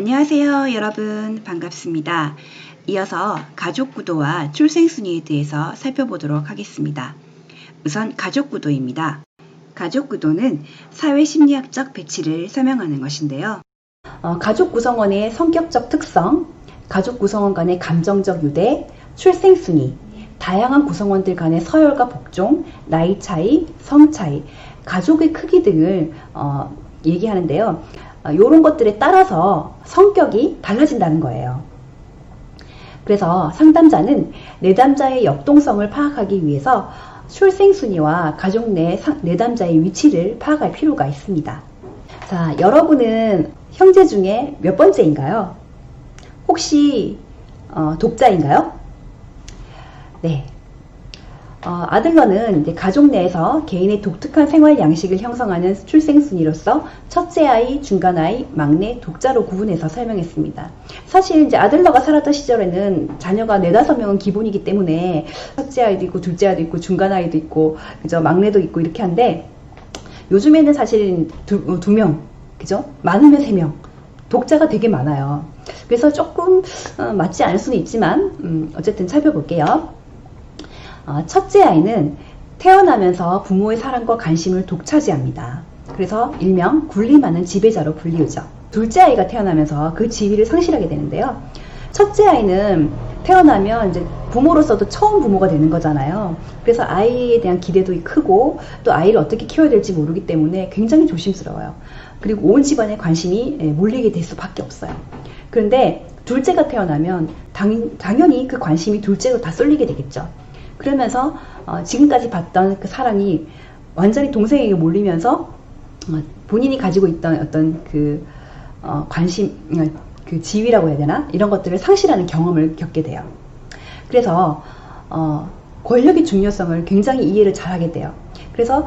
안녕하세요, 여러분. 반갑습니다. 이어서 가족구도와 출생순위에 대해서 살펴보도록 하겠습니다. 우선 가족구도입니다. 가족구도는 사회심리학적 배치를 설명하는 것인데요. 가족 구성원의 성격적 특성, 가족 구성원 간의 감정적 유대, 출생순위, 다양한 구성원들 간의 서열과 복종, 나이 차이, 성 차이, 가족의 크기 등을 얘기하는데요. 이런 것들에 따라서 성격이 달라진다는 거예요. 그래서 상담자는 내담자의 역동성을 파악하기 위해서 출생순위와 가족 내 내담자의 위치를 파악할 필요가 있습니다. 자, 여러분은 형제 중에 몇 번째인가요? 혹시 독자인가요? 네. 아들러는 이제 가족 내에서 개인의 독특한 생활 양식을 형성하는 출생순위로서 첫째 아이, 중간 아이, 막내, 독자로 구분해서 설명했습니다. 사실 이제 아들러가 살았던 시절에는 자녀가 4-5명은 기본이기 때문에 첫째 아이도 있고, 둘째 아이도 있고, 중간 아이도 있고, 그죠? 막내도 있고 이렇게 한데 요즘에는 사실 두 명, 그죠? 많으면 3명. 독자가 되게 많아요. 그래서 조금 맞지 않을 수는 있지만 어쨌든 살펴볼게요. 첫째 아이는 태어나면서 부모의 사랑과 관심을 독차지합니다. 그래서 일명 군림하는 지배자로 불리우죠. 둘째 아이가 태어나면서 그 지위를 상실하게 되는데요. 첫째 아이는 태어나면 이제 부모로서도 처음 부모가 되는 거잖아요. 그래서 아이에 대한 기대도 크고 또 아이를 어떻게 키워야 될지 모르기 때문에 굉장히 조심스러워요. 그리고 온 집안의 관심이 몰리게 될 수밖에 없어요. 그런데 둘째가 태어나면 당연히 그 관심이 둘째로 다 쏠리게 되겠죠. 그러면서 지금까지 봤던 그 사랑이 완전히 동생에게 몰리면서 본인이 가지고 있던 어떤 그 관심, 그 지위라고 해야 되나? 이런 것들을 상실하는 경험을 겪게 돼요. 그래서 권력의 중요성을 굉장히 이해를 잘하게 돼요. 그래서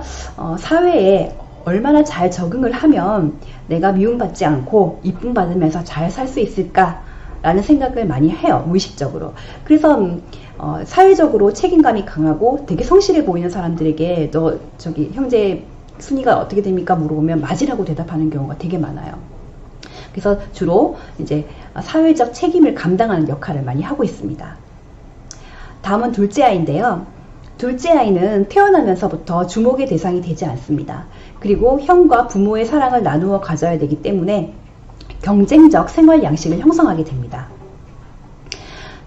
사회에 얼마나 잘 적응을 하면 내가 미움받지 않고 이쁨 받으면서 잘 살 수 있을까? 라는 생각을 많이 해요. 무의식적으로. 그래서 사회적으로 책임감이 강하고 되게 성실해 보이는 사람들에게 너 저기 형제 순위가 어떻게 됩니까? 물어보면 맞으라고 대답하는 경우가 되게 많아요. 그래서 주로 이제 사회적 책임을 감당하는 역할을 많이 하고 있습니다. 다음은 둘째 아이인데요. 둘째 아이는 태어나면서부터 주목의 대상이 되지 않습니다. 그리고 형과 부모의 사랑을 나누어 가져야 되기 때문에 경쟁적 생활 양식을 형성하게 됩니다.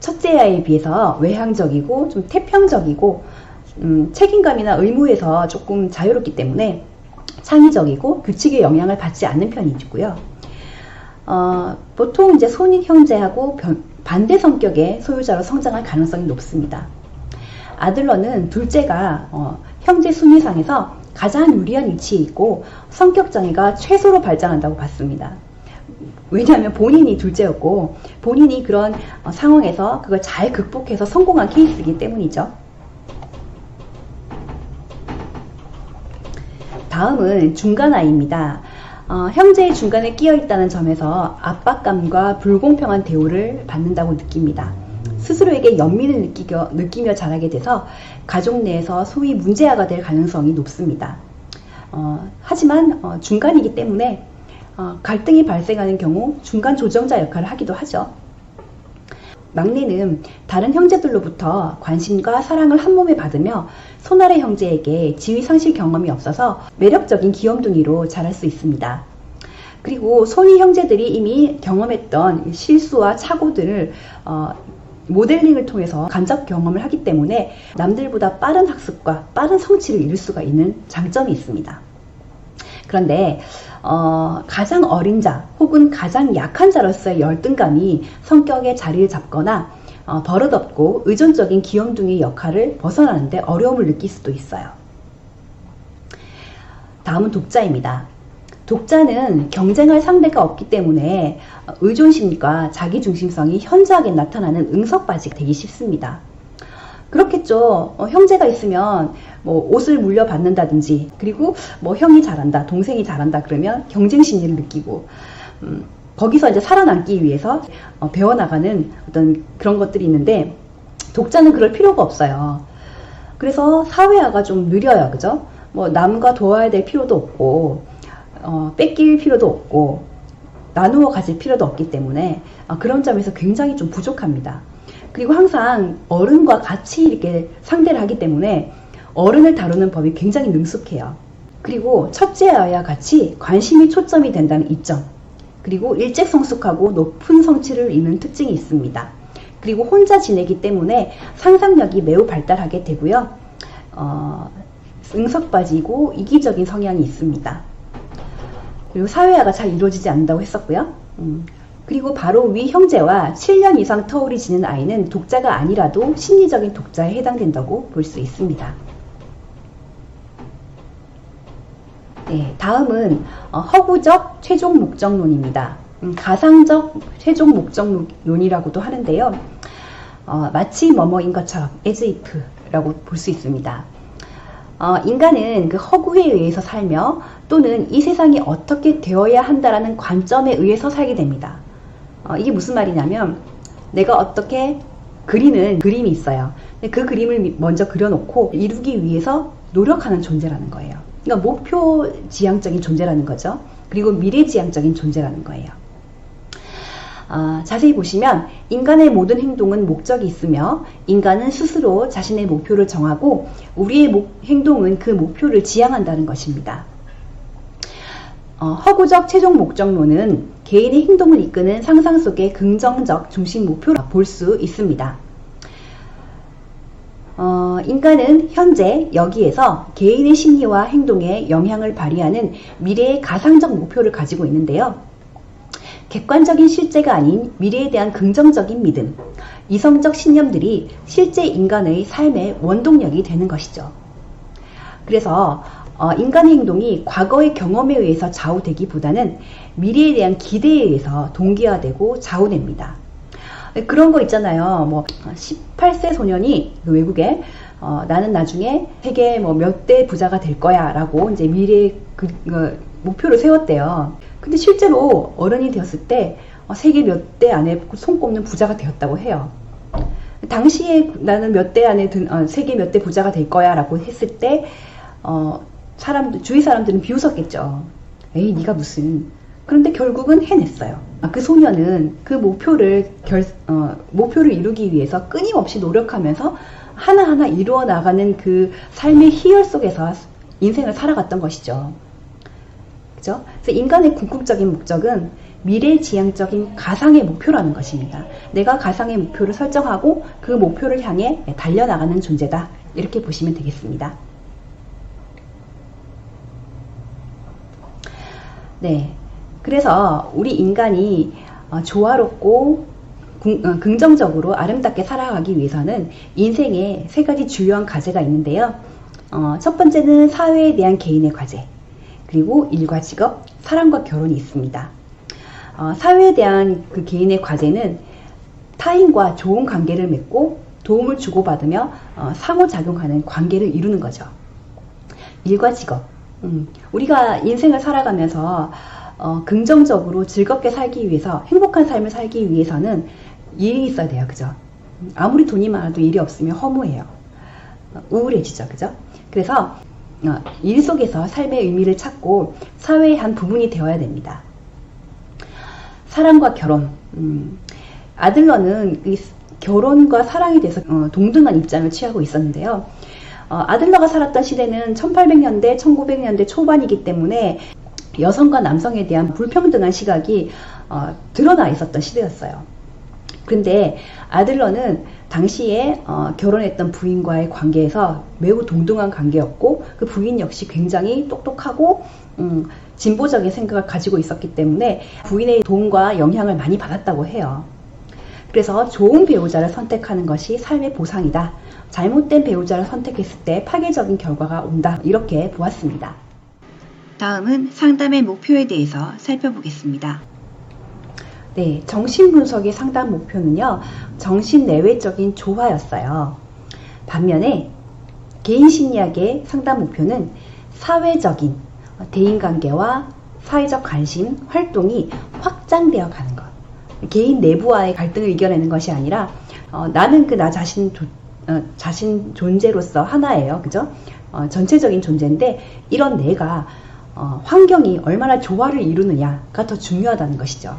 첫째 아이에 비해서 외향적이고 좀 태평적이고 책임감이나 의무에서 조금 자유롭기 때문에 창의적이고 규칙의 영향을 받지 않는 편이고요. 보통 이제 손익 형제하고 반대 성격의 소유자로 성장할 가능성이 높습니다. 아들러는 둘째가 형제 순위상에서 가장 유리한 위치에 있고 성격 장애가 최소로 발전한다고 봤습니다. 왜냐하면 본인이 둘째였고 본인이 그런 상황에서 그걸 잘 극복해서 성공한 케이스이기 때문이죠. 다음은 중간 아이입니다. 형제의 중간에 끼어 있다는 점에서 압박감과 불공평한 대우를 받는다고 느낍니다. 스스로에게 연민을 느끼며 자라게 돼서 가족 내에서 소위 문제아가 될 가능성이 높습니다. 하지만 중간이기 때문에 갈등이 발생하는 경우 중간 조정자 역할을 하기도 하죠. 막내는 다른 형제들로부터 관심과 사랑을 한 몸에 받으며 손아래 형제에게 지위 상실 경험이 없어서 매력적인 귀염둥이로 자랄 수 있습니다. 그리고 손위 형제들이 이미 경험했던 실수와 착오들을 모델링을 통해서 간접 경험을 하기 때문에 남들보다 빠른 학습과 빠른 성취를 이룰 수가 있는 장점이 있습니다. 그런데 가장 어린 자 혹은 가장 약한 자로서의 열등감이 성격의 자리를 잡거나 버릇없고 의존적인 귀염둥이 역할을 벗어나는데 어려움을 느낄 수도 있어요. 다음은 독자입니다. 독자는 경쟁할 상대가 없기 때문에 의존심과 자기중심성이 현저하게 나타나는 응석바지가 되기 쉽습니다. 그렇겠죠. 형제가 있으면 뭐 옷을 물려받는다든지 그리고 뭐 형이 잘한다, 동생이 잘한다 그러면 경쟁 심리를 느끼고 거기서 이제 살아남기 위해서 배워나가는 어떤 그런 것들이 있는데 독자는 그럴 필요가 없어요. 그래서 사회화가 좀 느려요. 그죠? 뭐 남과 도와야 될 필요도 없고 뺏길 필요도 없고 나누어 가질 필요도 없기 때문에 그런 점에서 굉장히 좀 부족합니다. 그리고 항상 어른과 같이 이렇게 상대를 하기 때문에 어른을 다루는 법이 굉장히 능숙해요. 그리고 첫째아이와 같이 관심이 초점이 된다는 이점, 그리고 일찍 성숙하고 높은 성취를 이루는 특징이 있습니다. 그리고 혼자 지내기 때문에 상상력이 매우 발달하게 되고요. 응석빠지고 이기적인 성향이 있습니다. 그리고 사회화가 잘 이루어지지 않는다고 했었고요. 그리고 바로 위 형제와 7년 이상 터울이 지는 아이는 독자가 아니라도 심리적인 독자에 해당된다고 볼 수 있습니다. 네, 다음은 허구적 최종 목적론입니다. 가상적 최종 목적론이라고도 하는데요. 마치 뭐뭐인 것처럼 as if라고 볼 수 있습니다. 인간은 그 허구에 의해서 살며 또는 이 세상이 어떻게 되어야 한다라는 관점에 의해서 살게 됩니다. 이게 무슨 말이냐면 내가 어떻게 그리는 그림이 있어요. 근데 그 그림을 먼저 그려놓고 이루기 위해서 노력하는 존재라는 거예요. 그러니까 목표 지향적인 존재라는 거죠. 그리고 미래 지향적인 존재라는 거예요. 자세히 보시면 인간의 모든 행동은 목적이 있으며 인간은 스스로 자신의 목표를 정하고 우리의 행동은 그 목표를 지향한다는 것입니다. 허구적 최종 목적론은 개인의 행동을 이끄는 상상 속의 긍정적 중심 목표라 볼 수 있습니다. 인간은 현재 여기에서 개인의 심리와 행동에 영향을 발휘하는 미래의 가상적 목표를 가지고 있는데요. 객관적인 실제가 아닌 미래에 대한 긍정적인 믿음, 이성적 신념들이 실제 인간의 삶의 원동력이 되는 것이죠. 그래서 인간의 행동이 과거의 경험에 의해서 좌우되기보다는 미래에 대한 기대에 의해서 동기화되고 좌우됩니다. 그런 거 있잖아요. 뭐 18세 소년이 외국에 나는 나중에 세계 몇 대 부자가 될 거야 라고 이제 미래의 목표를 세웠대요. 근데 실제로 어른이 되었을 때 세계 몇 대 안에 손꼽는 부자가 되었다고 해요. 당시에 나는 몇 대 안에 세계 몇 대 부자가 될 거야 라고 했을 때 주위 사람들은 비웃었겠죠. 에이 네가 무슨. 그런데 결국은 해냈어요. 그 소년은 그 목표를 이루기 위해서 끊임없이 노력하면서 하나하나 이루어 나가는 그 삶의 희열 속에서 인생을 살아갔던 것이죠. 그죠? 그래서 인간의 궁극적인 목적은 미래지향적인 가상의 목표라는 것입니다. 내가 가상의 목표를 설정하고 그 목표를 향해 달려나가는 존재다. 이렇게 보시면 되겠습니다. 네. 그래서 우리 인간이 조화롭고 긍정적으로 아름답게 살아가기 위해서는 인생에 세 가지 주요한 과제가 있는데요. 첫 번째는 사회에 대한 개인의 과제, 그리고 일과 직업, 사랑과 결혼이 있습니다. 사회에 대한 그 개인의 과제는 타인과 좋은 관계를 맺고 도움을 주고받으며 상호작용하는 관계를 이루는 거죠. 일과 직업, 우리가 인생을 살아가면서 긍정적으로 즐겁게 살기 위해서, 행복한 삶을 살기 위해서는 일이 있어야 돼요. 그죠? 아무리 돈이 많아도 일이 없으면 허무해요. 우울해지죠. 그죠? 그래서 일 속에서 삶의 의미를 찾고 사회의 한 부분이 되어야 됩니다. 사랑과 결혼. 아들러는 이 결혼과 사랑에 대해서 동등한 입장을 취하고 있었는데요. 아들러가 살았던 시대는 1800년대, 1900년대 초반이기 때문에 여성과 남성에 대한 불평등한 시각이 드러나 있었던 시대였어요. 그런데 아들러는 당시에 결혼했던 부인과의 관계에서 매우 동등한 관계였고, 그 부인 역시 굉장히 똑똑하고 진보적인 생각을 가지고 있었기 때문에 부인의 도움과 영향을 많이 받았다고 해요. 그래서 좋은 배우자를 선택하는 것이 삶의 보상이다. 잘못된 배우자를 선택했을 때 파괴적인 결과가 온다. 이렇게 보았습니다. 다음은 상담의 목표에 대해서 살펴보겠습니다. 네, 정신분석의 상담 목표는요, 정신내외적인 조화였어요. 반면에 개인심리학의 상담 목표는 사회적인 대인관계와 사회적 관심, 활동이 확장되어 가는 것. 개인 내부와의 갈등을 이겨내는 것이 아니라 나는 그 나 자신 존재로서 하나예요. 그죠? 전체적인 존재인데 이런 내가 환경이 얼마나 조화를 이루느냐가 더 중요하다는 것이죠.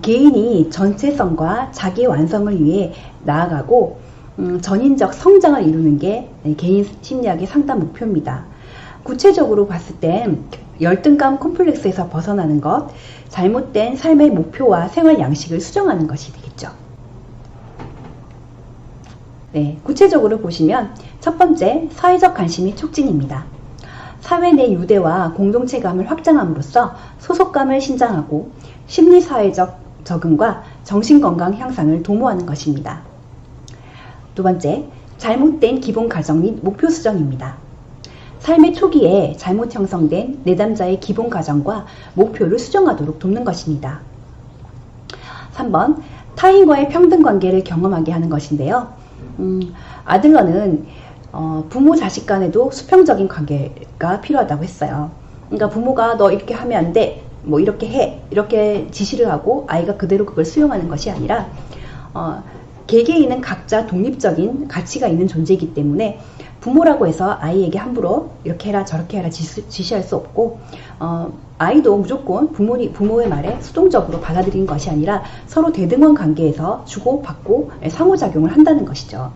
개인이 전체성과 자기 완성을 위해 나아가고 전인적 성장을 이루는 게 개인 심리학의 상담 목표입니다. 구체적으로 봤을 땐 열등감 콤플렉스에서 벗어나는 것, 잘못된 삶의 목표와 생활 양식을 수정하는 것이 되겠죠. 네, 구체적으로 보시면 첫 번째, 사회적 관심이 촉진입니다. 사회 내 유대와 공동체감을 확장함으로써 소속감을 신장하고 심리사회적 적응과 정신건강 향상을 도모하는 것입니다. 두 번째, 잘못된 기본 가정 및 목표 수정입니다. 삶의 초기에 잘못 형성된 내담자의 기본 가정과 목표를 수정하도록 돕는 것입니다. 3번, 타인과의 평등 관계를 경험하게 하는 것인데요. 아들러는 부모 자식 간에도 수평적인 관계가 필요하다고 했어요. 그러니까 부모가 너 이렇게 하면 안 돼, 뭐 이렇게 해, 이렇게 지시를 하고 아이가 그대로 그걸 수용하는 것이 아니라 개개인은 각자 독립적인 가치가 있는 존재이기 때문에 부모라고 해서 아이에게 함부로 이렇게 해라 저렇게 해라 지시할 수 없고 아이도 무조건 부모의 말에 수동적으로 받아들이는 것이 아니라 서로 대등한 관계에서 주고받고 상호작용을 한다는 것이죠.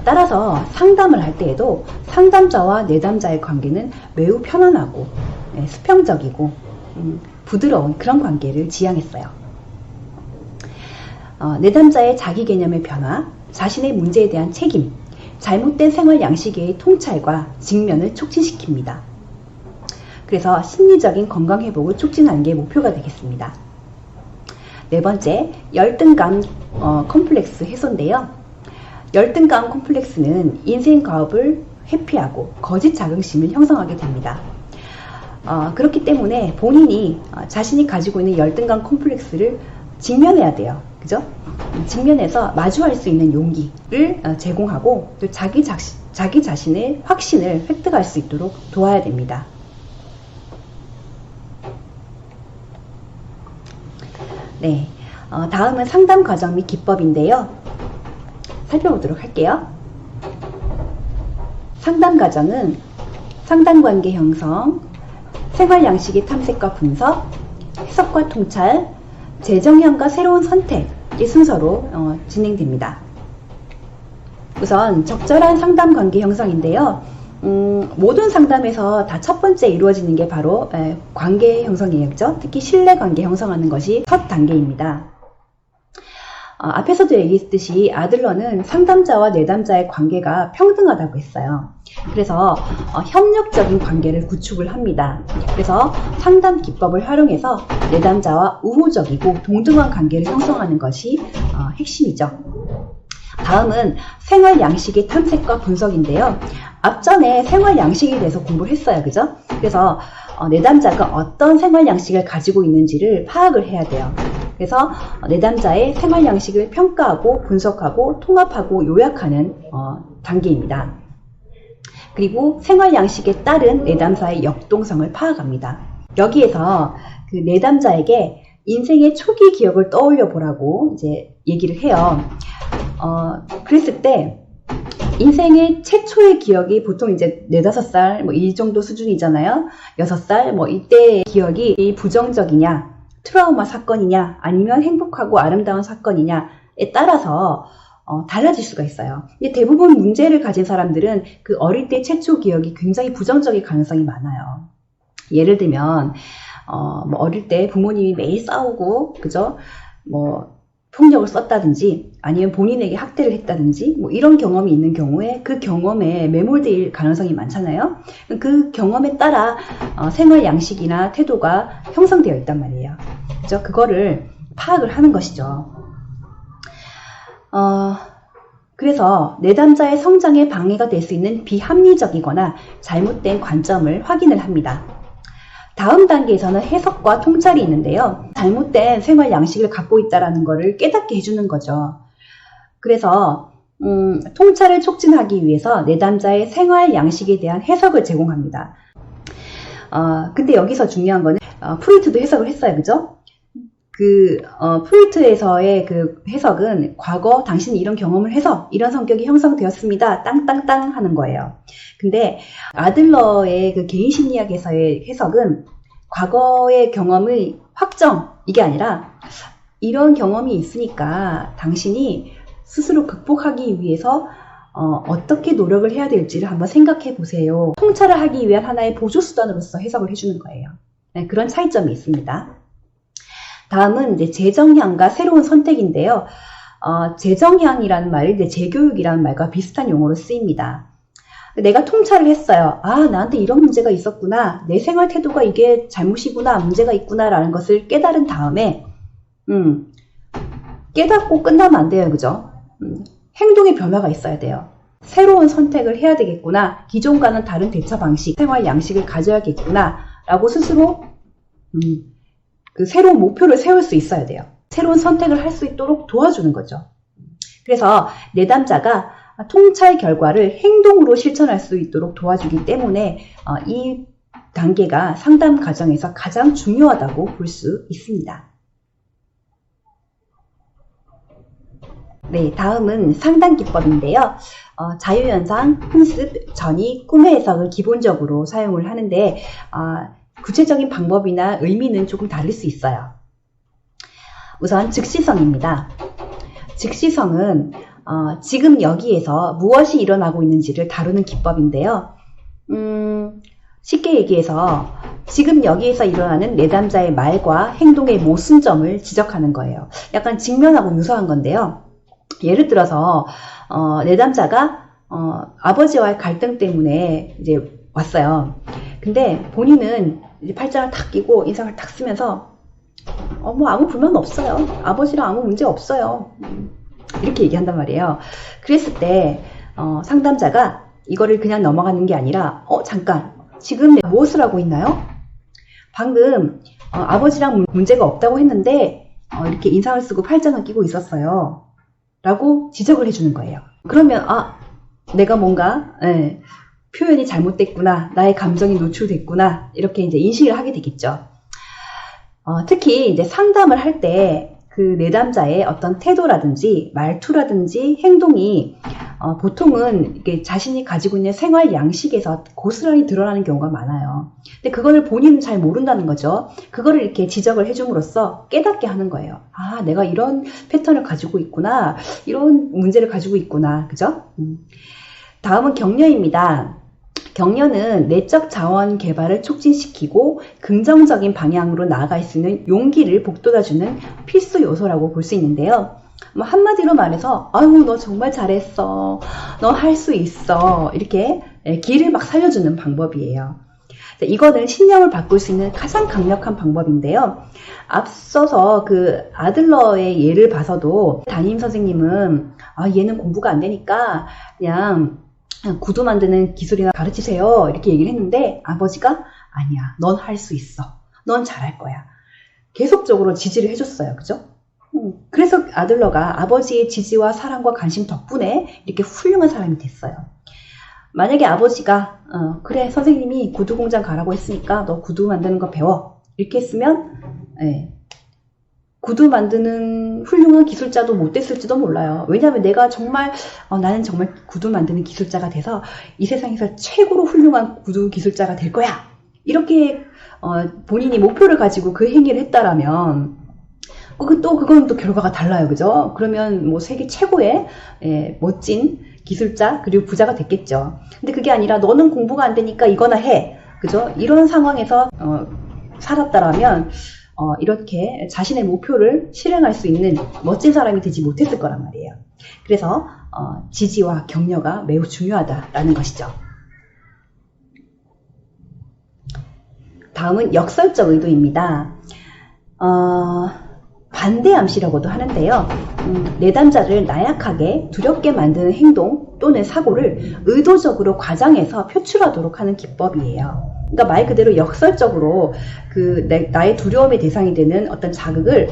따라서 상담을 할 때에도 상담자와 내담자의 관계는 매우 편안하고 수평적이고 부드러운 그런 관계를 지향했어요. 내담자의 자기 개념의 변화, 자신의 문제에 대한 책임, 잘못된 생활 양식의 통찰과 직면을 촉진시킵니다. 그래서 심리적인 건강 회복을 촉진하는 게 목표가 되겠습니다. 네 번째, 열등감 컴플렉스 해소인데요. 열등감 컴플렉스는 인생 과업을 회피하고 거짓 자긍심을 형성하게 됩니다. 그렇기 때문에 본인이 자신이 가지고 있는 열등감 컴플렉스를 직면해야 돼요. 그죠? 직면해서 마주할 수 있는 용기를 제공하고 또 자기 자신의 확신을 획득할 수 있도록 도와야 됩니다. 네, 다음은 상담 과정 및 기법인데요. 살펴보도록 할게요. 상담 과정은 상담 관계 형성, 생활 양식의 탐색과 분석, 해석과 통찰, 재정형과 새로운 선택의 순서로 진행됩니다. 우선 적절한 상담 관계 형성인데요. 모든 상담에서 다 첫 번째 이루어지는 게 바로 관계 형성이에요. 그죠? 특히 신뢰 관계 형성하는 것이 첫 단계입니다. 앞에서도 얘기했듯이 아들러는 상담자와 내담자의 관계가 평등하다고 했어요. 그래서 협력적인 관계를 구축을 합니다. 그래서 상담 기법을 활용해서 내담자와 우호적이고 동등한 관계를 형성하는 것이 핵심이죠. 다음은 생활 양식의 탐색과 분석인데요. 앞전에 생활 양식에 대해서 공부를 했어요. 그죠? 그래서 내담자가 어떤 생활 양식을 가지고 있는지를 파악을 해야 돼요. 그래서 내담자의 생활 양식을 평가하고 분석하고 통합하고 요약하는 단계입니다. 그리고 생활 양식에 따른 내담자의 역동성을 파악합니다. 여기에서 그 내담자에게 인생의 초기 기억을 떠올려 보라고 이제 얘기를 해요. 그랬을 때 인생의 최초의 기억이 보통 이제 4, 5살 뭐 이 정도 수준이잖아요. 6살 뭐 이때의 기억이 부정적이냐, 트라우마 사건이냐, 아니면 행복하고 아름다운 사건이냐에 따라서 달라질 수가 있어요. 근데 대부분 문제를 가진 사람들은 그 어릴 때 최초 기억이 굉장히 부정적일 가능성이 많아요. 예를 들면 뭐 어릴 때 부모님이 매일 싸우고, 그죠? 뭐 폭력을 썼다든지 아니면 본인에게 학대를 했다든지 뭐 이런 경험이 있는 경우에 그 경험에 매몰될 가능성이 많잖아요. 그 경험에 따라 생활 양식이나 태도가 형성되어 있단 말이에요. 그죠? 그거를 파악을 하는 것이죠. 그래서 내담자의 성장에 방해가 될 수 있는 비합리적이거나 잘못된 관점을 확인을 합니다. 다음 단계에서는 해석과 통찰이 있는데요. 잘못된 생활 양식을 갖고 있다는 것을 깨닫게 해주는 거죠. 그래서 통찰을 촉진하기 위해서 내담자의 생활 양식에 대한 해석을 제공합니다. 근데 여기서 중요한 거는 프로이트도 해석을 했어요. 그죠? 프로이트에서의 그 해석은 과거 당신이 이런 경험을 해서 이런 성격이 형성되었습니다. 땅땅땅 하는 거예요. 근데 아들러의 그 개인 심리학에서의 해석은 과거의 경험의 확정, 이게 아니라 이런 경험이 있으니까 당신이 스스로 극복하기 위해서 어떻게 노력을 해야 될지를 한번 생각해 보세요. 통찰을 하기 위한 하나의 보조수단으로서 해석을 해주는 거예요. 네, 그런 차이점이 있습니다. 다음은 이제 재정향과 새로운 선택인데요. 재정향이라는 말이 이제 재교육이라는 말과 비슷한 용어로 쓰입니다. 내가 통찰을 했어요. 아, 나한테 이런 문제가 있었구나. 내 생활 태도가 이게 잘못이구나, 문제가 있구나 라는 것을 깨달은 다음에 깨닫고 끝나면 안 돼요. 그죠? 행동의 변화가 있어야 돼요. 새로운 선택을 해야 되겠구나. 기존과는 다른 대처 방식, 생활 양식을 가져야겠구나 라고 스스로 그 새로운 목표를 세울 수 있어야 돼요. 새로운 선택을 할 수 있도록 도와주는 거죠. 그래서 내담자가 통찰 결과를 행동으로 실천할 수 있도록 도와주기 때문에 이 단계가 상담 과정에서 가장 중요하다고 볼 수 있습니다. 네, 다음은 상담 기법인데요. 자유현상, 훈습, 전이, 꿈의 해석을 기본적으로 사용을 하는데 구체적인 방법이나 의미는 조금 다를 수 있어요. 우선 즉시성입니다. 즉시성은 지금 여기에서 무엇이 일어나고 있는지를 다루는 기법인데요. 쉽게 얘기해서 지금 여기에서 일어나는 내담자의 말과 행동의 모순점을 지적하는 거예요. 약간 직면하고 유사한 건데요. 예를 들어서 내담자가 아버지와의 갈등 때문에 이제 왔어요. 근데 본인은 이제 팔짱을 탁 끼고 인상을 탁 쓰면서 뭐 아무 불만 없어요. 아버지랑 아무 문제 없어요. 이렇게 얘기한단 말이에요. 그랬을 때 상담자가 이거를 그냥 넘어가는 게 아니라 잠깐 지금 무엇을 하고 있나요? 방금 아버지랑 문제가 없다고 했는데 이렇게 인상을 쓰고 팔짱을 끼고 있었어요. 라고 지적을 해주는 거예요. 그러면 내가 뭔가 표현이 잘못됐구나, 나의 감정이 노출됐구나 이렇게 이제 인식을 하게 되겠죠. 특히 이제 상담을 할 때 그 내담자의 어떤 태도라든지 말투라든지 행동이 보통은 이렇게 자신이 가지고 있는 생활 양식에서 고스란히 드러나는 경우가 많아요. 근데 그거를 본인은 잘 모른다는 거죠. 그거를 이렇게 지적을 해줌으로써 깨닫게 하는 거예요. 아, 내가 이런 패턴을 가지고 있구나, 이런 문제를 가지고 있구나, 그죠? 다음은 격려입니다. 격려는 내적 자원 개발을 촉진시키고 긍정적인 방향으로 나아갈 수 있는 용기를 북돋아주는 필수 요소라고 볼 수 있는데요. 한마디로 말해서 아유, 너 정말 잘했어, 너 할 수 있어, 이렇게 기를 막 살려주는 방법이에요. 이거는 신념을 바꿀 수 있는 가장 강력한 방법인데요. 앞서서 그 아들러의 예를 봐서도 담임 선생님은 얘는 공부가 안 되니까 그냥 구두 만드는 기술이나 가르치세요 이렇게 얘기를 했는데 아버지가 아니야, 넌 할 수 있어, 넌 잘할 거야, 계속적으로 지지를 해줬어요. 그죠? 그래서 아들러가 아버지의 지지와 사랑과 관심 덕분에 이렇게 훌륭한 사람이 됐어요. 만약에 아버지가 그래, 선생님이 구두 공장 가라고 했으니까 너 구두 만드는 거 배워 이렇게 했으면 구두 만드는 훌륭한 기술자도 못 됐을지도 몰라요. 왜냐하면 내가 정말 나는 정말 구두 만드는 기술자가 돼서 이 세상에서 최고로 훌륭한 구두 기술자가 될 거야, 이렇게 본인이 목표를 가지고 그 행위를 했다라면 그건 또 결과가 달라요. 그죠? 그러면 뭐 세계 최고의 멋진 기술자 그리고 부자가 됐겠죠. 근데 그게 아니라 너는 공부가 안 되니까 이거나 해, 그죠? 이런 상황에서 살았다라면 이렇게 자신의 목표를 실행할 수 있는 멋진 사람이 되지 못했을 거란 말이에요. 그래서 지지와 격려가 매우 중요하다라는 것이죠. 다음은 역설적 의도입니다. 반대 암시라고도 하는데요. 내담자를 나약하게 두렵게 만드는 행동 또는 사고를 의도적으로 과장해서 표출하도록 하는 기법이에요. 그러니까 말 그대로 역설적으로 나의 두려움의 대상이 되는 어떤 자극을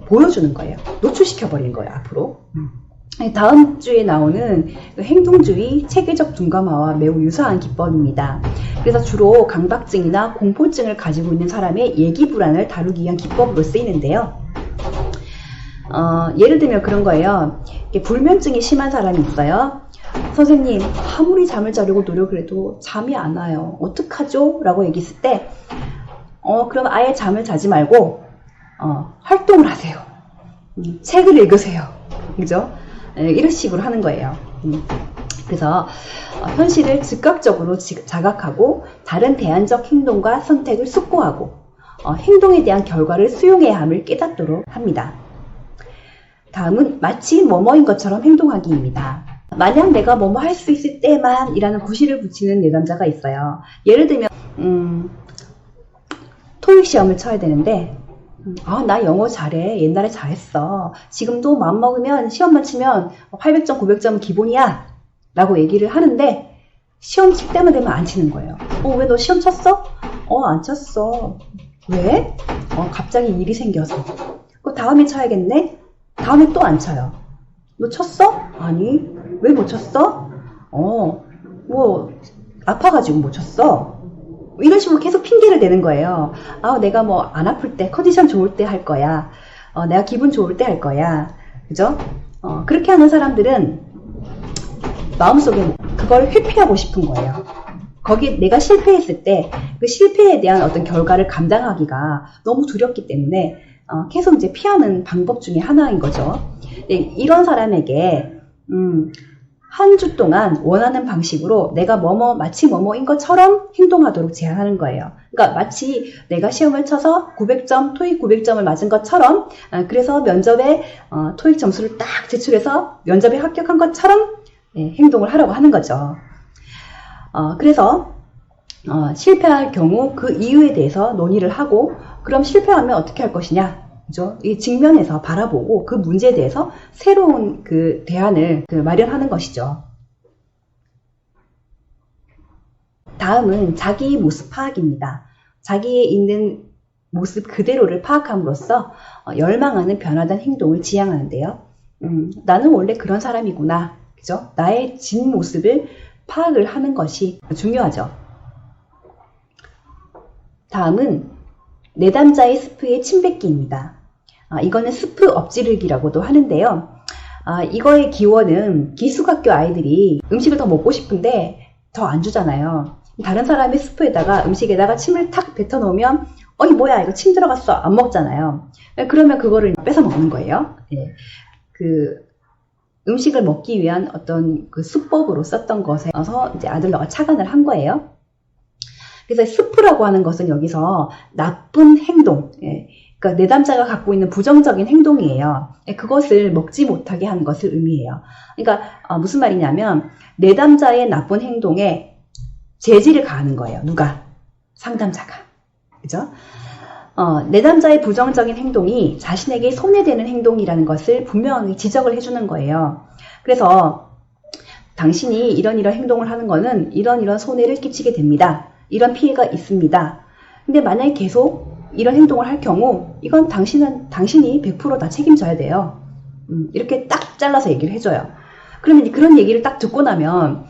보여주는 거예요. 노출시켜버리는 거예요, 앞으로. 다음 주에 나오는 행동주의 체계적 둔감화와 매우 유사한 기법입니다. 그래서 주로 강박증이나 공포증을 가지고 있는 사람의 얘기 불안을 다루기 위한 기법으로 쓰이는데요. 예를 들면 그런 거예요. 불면증이 심한 사람이 있어요. 선생님, 아무리 잠을 자려고 노력을 해도 잠이 안 와요. 어떡하죠? 라고 얘기했을 때, 그럼 아예 잠을 자지 말고, 활동을 하세요. 책을 읽으세요. 그죠? 이런 식으로 하는 거예요. 그래서 현실을 즉각적으로 자각하고 다른 대안적 행동과 선택을 숙고하고 행동에 대한 결과를 수용해야 함을 깨닫도록 합니다. 다음은 마치 뭐뭐인 것처럼 행동하기입니다. 만약 내가 뭐뭐 할 수 있을 때만 이라는 구실을 붙이는 내담자가 있어요. 예를 들면 토익 시험을 쳐야 되는데 나 영어 잘해. 옛날에 잘했어. 지금도 마음먹으면 시험만 치면 800점, 900점은 기본이야 라고 얘기를 하는데 시험 칠 때만 되면 안 치는 거예요. 왜 너 시험 쳤어? 안 쳤어. 왜? 갑자기 일이 생겨서. 다음에 쳐야겠네? 다음에 또 안 쳐요. 너 쳤어? 아니. 왜 못 쳤어? 아파가지고 못 쳤어. 이런 식으로 계속 핑계를 대는 거예요. 내가 안 아플 때, 컨디션 좋을 때 할 거야. 내가 기분 좋을 때 할 거야. 그죠? 그렇게 하는 사람들은 마음속에 그걸 회피하고 싶은 거예요. 거기에 내가 실패했을 때 그 실패에 대한 어떤 결과를 감당하기가 너무 두렵기 때문에 계속 이제 피하는 방법 중에 하나인 거죠. 이런 사람에게 한 주 동안 원하는 방식으로 내가 마치 뭐뭐인 것처럼 행동하도록 제안하는 거예요. 그러니까 마치 내가 시험을 쳐서 900점, 토익 900점을 맞은 것처럼 그래서 면접에 토익 점수를 딱 제출해서 면접에 합격한 것처럼 행동을 하라고 하는 거죠. 그래서 실패할 경우 그 이유에 대해서 논의를 하고 그럼 실패하면 어떻게 할 것이냐? 그죠? 이 직면에서 바라보고 그 문제에 대해서 새로운 그 대안을 마련하는 것이죠. 다음은 자기 모습 파악입니다. 자기의 있는 모습 그대로를 파악함으로써 열망하는 변화된 행동을 지향하는데요. 나는 원래 그런 사람이구나. 그죠? 나의 진 모습을 파악을 하는 것이 중요하죠. 다음은 내담자의 스프의 침뱉기입니다. 이거는 스프 엎지르기라고도 하는데요. 이거의 기원은 기숙학교 아이들이 음식을 더 먹고 싶은데 더 안 주잖아요. 다른 사람의 스프에다가 음식에다가 침을 탁 뱉어 놓으면 이 뭐야 이거 침 들어갔어 안 먹잖아요. 그러면 그거를 뺏어 먹는 거예요. 음식을 먹기 위한 어떤 그 수법으로 썼던 것에서 이제 아들러가 착안을 한 거예요. 그래서 스프라고 하는 것은 여기서 나쁜 행동, 그러니까 내담자가 갖고 있는 부정적인 행동이에요. 그것을 먹지 못하게 하는 것을 의미해요. 그러니까 무슨 말이냐면 내담자의 나쁜 행동에 제지를 가하는 거예요. 누가? 상담자가. 그죠? 내담자의 부정적인 행동이 자신에게 손해되는 행동이라는 것을 분명히 지적을 해주는 거예요. 그래서 당신이 이런 행동을 하는 거는 이런 손해를 끼치게 됩니다. 이런 피해가 있습니다. 근데 만약에 계속 이런 행동을 할 경우 이건 당신이 100% 다 책임져야 돼요. 이렇게 딱 잘라서 얘기를 해줘요. 그러면 그런 얘기를 딱 듣고 나면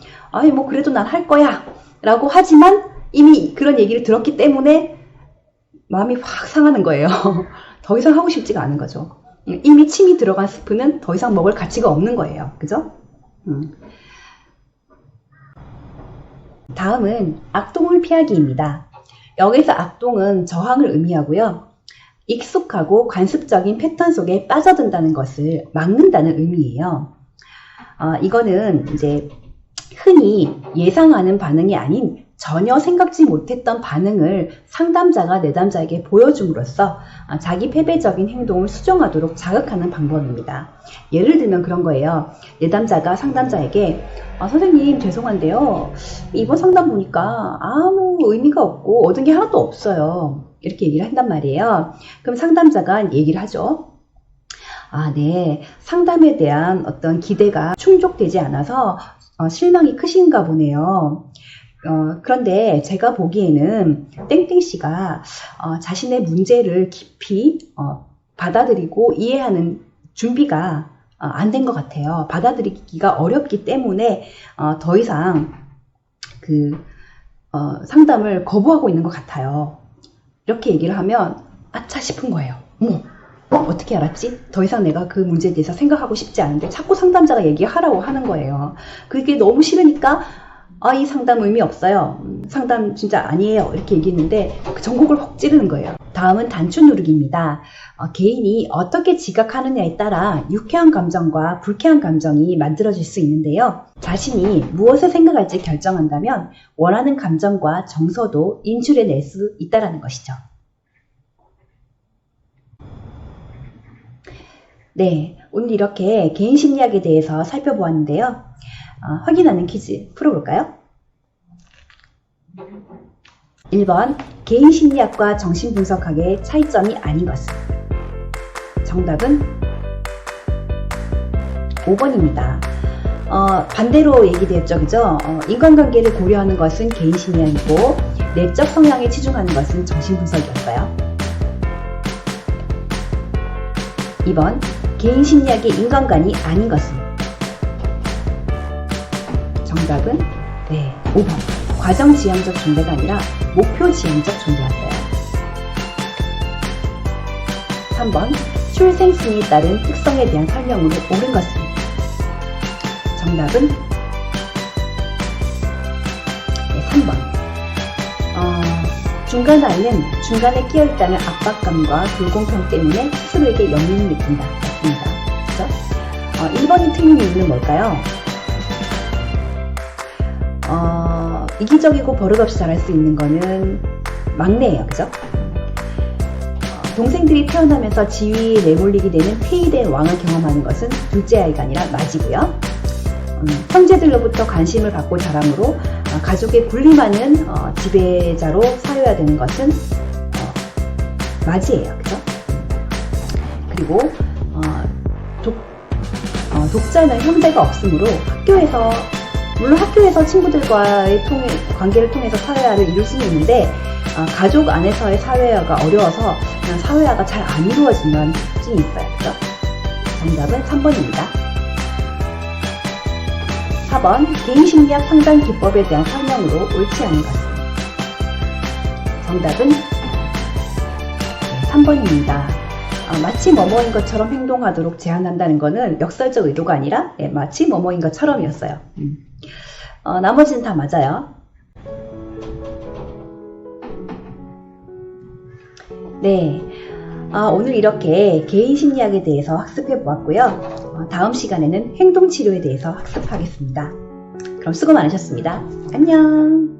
그래도 난 할 거야 라고 하지만 이미 그런 얘기를 들었기 때문에 마음이 확 상하는 거예요. 더 이상 하고 싶지가 않은 거죠. 이미 침이 들어간 스프는 더 이상 먹을 가치가 없는 거예요. 그죠? 다음은 악동을 피하기입니다. 여기서 악동은 저항을 의미하고요. 익숙하고 관습적인 패턴 속에 빠져든다는 것을 막는다는 의미예요. 이거는 이제 흔히 예상하는 반응이 아닌 전혀 생각지 못했던 반응을 상담자가 내담자에게 보여줌으로써 자기 패배적인 행동을 수정하도록 자극하는 방법입니다. 예를 들면 그런 거예요. 내담자가 상담자에게 선생님 죄송한데요. 이번 상담 보니까 아무 의미가 없고 얻은 게 하나도 없어요. 이렇게 얘기를 한단 말이에요. 그럼 상담자가 얘기를 하죠. 네. 상담에 대한 어떤 기대가 충족되지 않아서 실망이 크신가 보네요. 그런데 제가 보기에는 땡땡씨가 자신의 문제를 깊이 받아들이고 이해하는 준비가 안 된 것 같아요. 받아들이기가 어렵기 때문에 더 이상 상담을 거부하고 있는 것 같아요. 이렇게 얘기를 하면 아차 싶은 거예요. 어떻게 알았지? 더 이상 내가 그 문제에 대해서 생각하고 싶지 않은데 자꾸 상담자가 얘기하라고 하는 거예요. 그게 너무 싫으니까 이 상담 의미 없어요. 상담 진짜 아니에요. 이렇게 얘기했는데 그 전곡을 혹 찌르는 거예요. 다음은 단추 누르기입니다. 개인이 어떻게 지각하느냐에 따라 유쾌한 감정과 불쾌한 감정이 만들어질 수 있는데요. 자신이 무엇을 생각할지 결정한다면 원하는 감정과 정서도 인출해낼 수 있다는 것이죠. 네, 오늘 이렇게 개인 심리학에 대해서 살펴보았는데요. 확인하는 퀴즈 풀어볼까요? 1번, 개인 심리학과 정신분석학의 차이점이 아닌 것은? 정답은 5번입니다. 반대로 얘기되었죠, 그죠? 인간관계를 고려하는 것은 개인 심리학이고 내적 성향에 치중하는 것은 정신분석이었어요. 2번, 개인 심리학이 인간관이 아닌 것은? 정답은 5번. 과정지향적 존재가 아니라 목표지향적 존재였어요. 3번. 출생순이에 따른 특성에 대한 설명으로 옳은 것은? 정답은 3번. 중간아이는 중간에 끼어있다는 압박감과 불공평 때문에 스스로에게 연민을 느낀다. 맞습니다. 그죠? 1번이 틀린 이유는 뭘까요? 이기적이고 버릇없이 잘할 수 있는 거는 막내예요. 그죠? 동생들이 태어나면서 지위에 내몰리게 되는 폐위된 왕을 경험하는 것은 둘째 아이가 아니라 맞이고요. 형제들로부터 관심을 받고 자라므로 가족의 군림하는 지배자로 사회화되는 것은 맞이예요. 그죠? 그리고 독자는 형제가 없으므로 물론 학교에서 친구들과의 관계를 통해서 사회화를 이룰 수는 있는데 가족 안에서의 사회화가 어려워서 그냥 사회화가 잘 안 이루어지는 특징이 있어요. 그죠? 정답은 3번입니다. 4번, 개인 심리학 상담 기법에 대한 설명으로 옳지 않은 것은? 정답은 3번입니다. 마치 뭐뭐인 것처럼 행동하도록 제안한다는 것은 역설적 의도가 아니라 마치 뭐뭐인 것처럼이었어요. 나머지는 다 맞아요. 네, 오늘 이렇게 개인 심리학에 대해서 학습해 보았고요. 다음 시간에는 행동치료에 대해서 학습하겠습니다. 그럼 수고 많으셨습니다. 안녕.